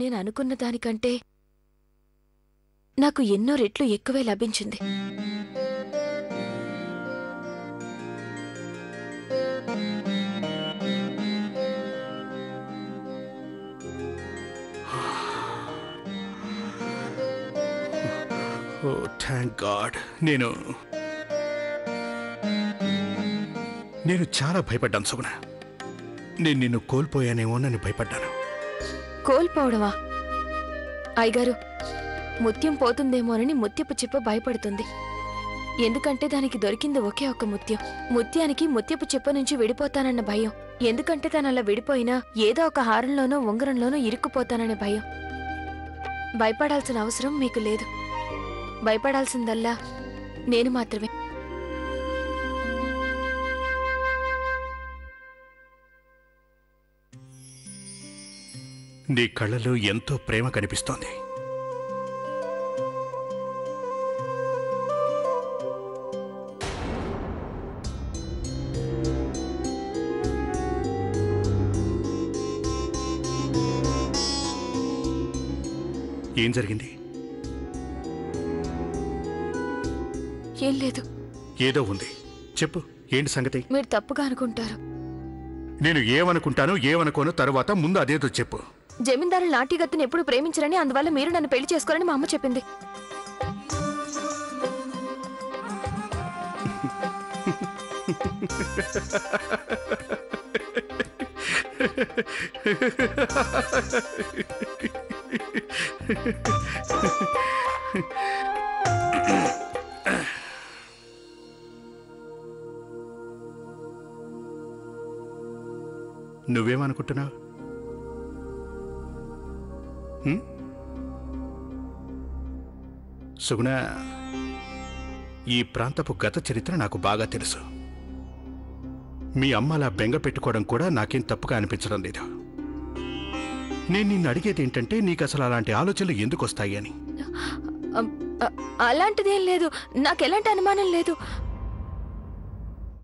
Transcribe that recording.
నేను అనుకున్న దానికంటే నాకు ఎన్నో రెట్లు ఎక్కువే లభించింది. ఓ థ్యాంక్ గాడ్. నేను చాలా భయపడ్డాను సుగుణ. నేను నిన్ను కోల్పోయానేమోనని భయపడ్డాను. కోల్పోవడమా? అయ్యగారు, ముత్యం పోతుందేమోనని ముత్యపు చిప్ప భయపడుతుంది. ఎందుకంటే దానికి దొరికింది ఒకే ఒక్క ముత్యం. ముత్యానికి ముత్యపు చిప్ప నుంచి విడిపోతానన్న భయం. ఎందుకంటే తనలా విడిపోయినా ఏదో ఒక హారంలోనో ఉంగరంలోనో ఇరుక్కుపోతాననే భయం. భయపడాల్సిన అవసరం మీకు లేదు. భయపడాల్సిందల్లా నేను మాత్రమే. నీ కళ్ళలో ఎంతో ప్రేమ కనిపిస్తోంది. ఏం జరిగింది? ఏం లేదు. ఏదో ఉంది, చెప్పు. ఏంటి సంగతి? మీరు తప్పుగా అనుకుంటారు. నేను ఏమనుకుంటాను ఏమనుకోను తరువాత ముందు అదేదో చెప్పు. జమీందారు నాట్యగత్తుని ఎప్పుడు ప్రేమించరని, అందువల్ల మీరు నన్ను పెళ్లి చేసుకోరని మా అమ్మ చెప్పింది. నువ్వేమనుకుంటున్నావు? సుగుణ, ఈ ప్రాంతపు గత చరిత్ర నాకు బాగా తెలుసు. మీ అమ్మ అలా బెంగ పెట్టుకోవడం కూడా నాకేం తప్పుగా అనిపించడం లేదు. నేను నిన్ను అడిగేది ఏంటంటే, నీకు అసలు అలాంటి ఆలోచనలు ఎందుకు వస్తాయి అని. అలాంటిదేం లేదు. నాకెలాంటి అనుమానం లేదు.